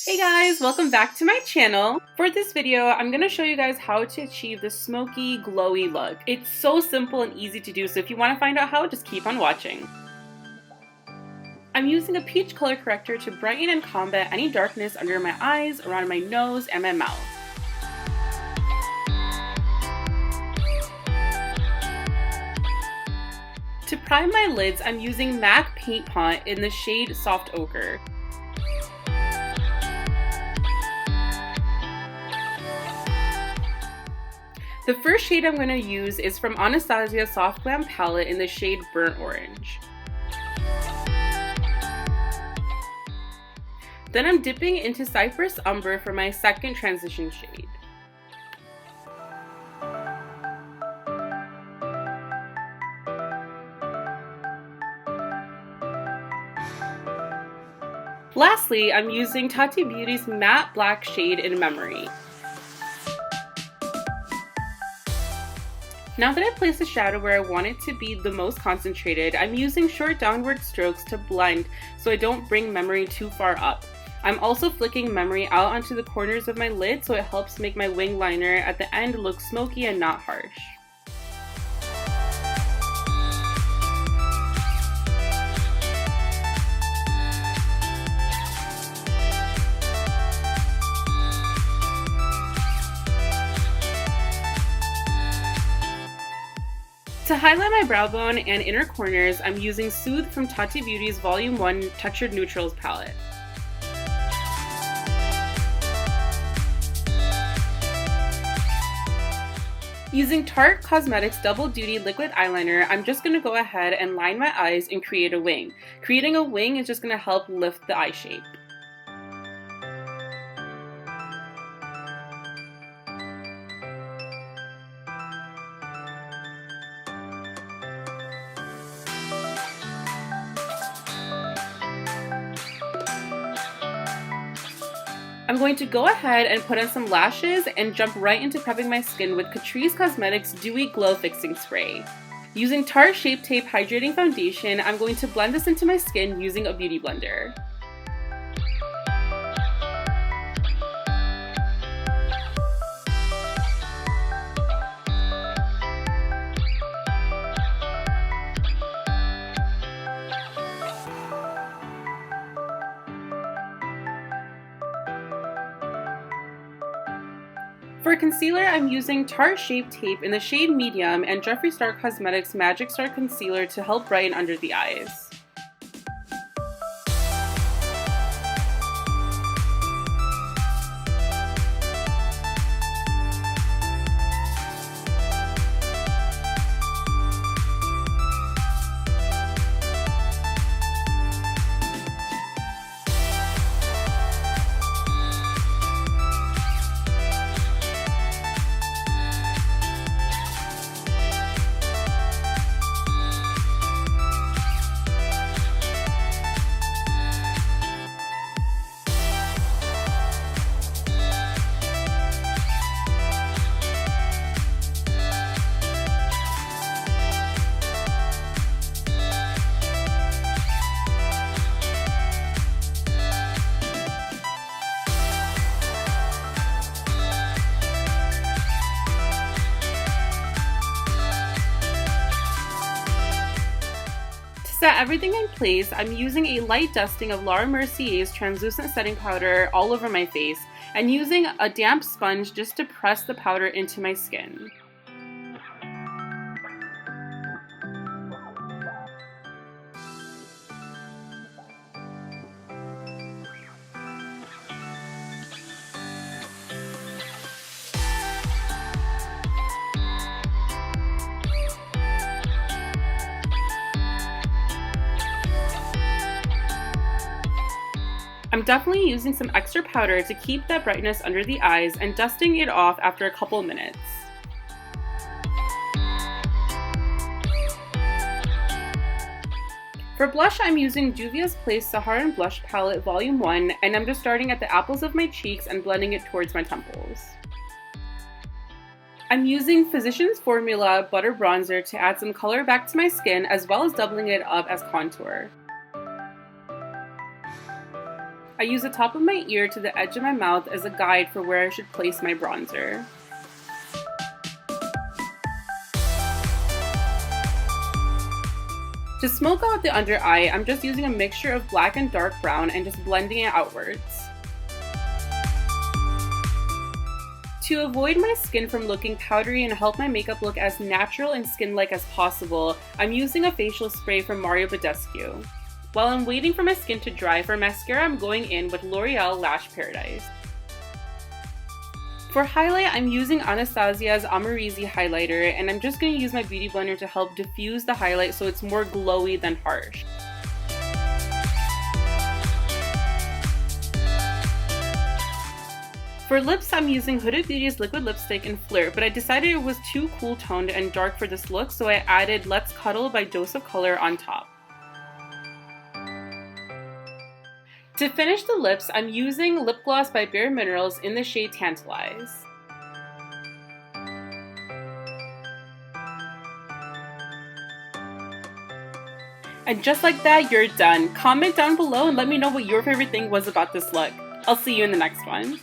Hey guys, welcome back to my channel. For this video, I'm going to show you guys how to achieve the smoky, glowy look. It's so simple and easy to do, so if you want to find out how, just keep on watching. I'm using a peach color corrector to brighten and combat any darkness under my eyes, around my nose, and my mouth. To prime my lids, I'm using MAC Paint Pot in the shade Soft Ochre. The first shade I'm going to use is from Anastasia Soft Glam palette in the shade Burnt Orange. Then I'm dipping into Cypress Umber for my second transition shade. Lastly, I'm using Tati Beauty's matte black shade in Memory. Now that I've placed the shadow where I want it to be the most concentrated, I'm using short downward strokes to blend so I don't bring Memory too far up. I'm also flicking Memory out onto the corners of my lid so it helps make my wing liner at the end look smoky and not harsh. To highlight my brow bone and inner corners, I'm using Soothe from Tati Beauty's Volume 1 Textured Neutrals palette. Using Tarte Cosmetics Double Duty Liquid Eyeliner, I'm just going to go ahead and line my eyes and create a wing. Creating a wing is just going to help lift the eye shape. I'm going to go ahead and put on some lashes and jump right into prepping my skin with Catrice Cosmetics Dewy Glow Fixing Spray. Using Tarte Shape Tape Hydrating Foundation, I'm going to blend this into my skin using a beauty blender. For concealer, I'm using Tarte Shape Tape in the shade Medium and Jeffree Star Cosmetics Magic Star Concealer to help brighten under the eyes. To set everything in place, I'm using a light dusting of Laura Mercier's translucent setting powder all over my face and using a damp sponge just to press the powder into my skin. I'm definitely using some extra powder to keep that brightness under the eyes and dusting it off after a couple minutes. For blush, I'm using Juvia's Place Saharan Blush Palette Volume 1, and I'm just starting at the apples of my cheeks and blending it towards my temples. I'm using Physicians Formula Butter Bronzer to add some color back to my skin, as well as doubling it up as contour. I use the top of my ear to the edge of my mouth as a guide for where I should place my bronzer. To smoke out the under eye, I'm just using a mixture of black and dark brown and just blending it outwards. To avoid my skin from looking powdery and help my makeup look as natural and skin-like as possible, I'm using a facial spray from Badescu. While I'm waiting for my skin to dry, for mascara I'm going in with L'Oreal Lash Paradise. For highlight, I'm using Anastasia's Amrezy highlighter, and I'm just going to use my beauty blender to help diffuse the highlight so it's more glowy than harsh. For lips, I'm using Huda Beauty's liquid lipstick in Flirt, but I decided it was too cool toned and dark for this look, so I added Let's Cuddle by Dose of Color on top. To finish the lips, I'm using lip gloss by Bare Minerals in the shade Tantalize. And just like that, you're done. Comment down below and let me know what your favorite thing was about this look. I'll see you in the next one.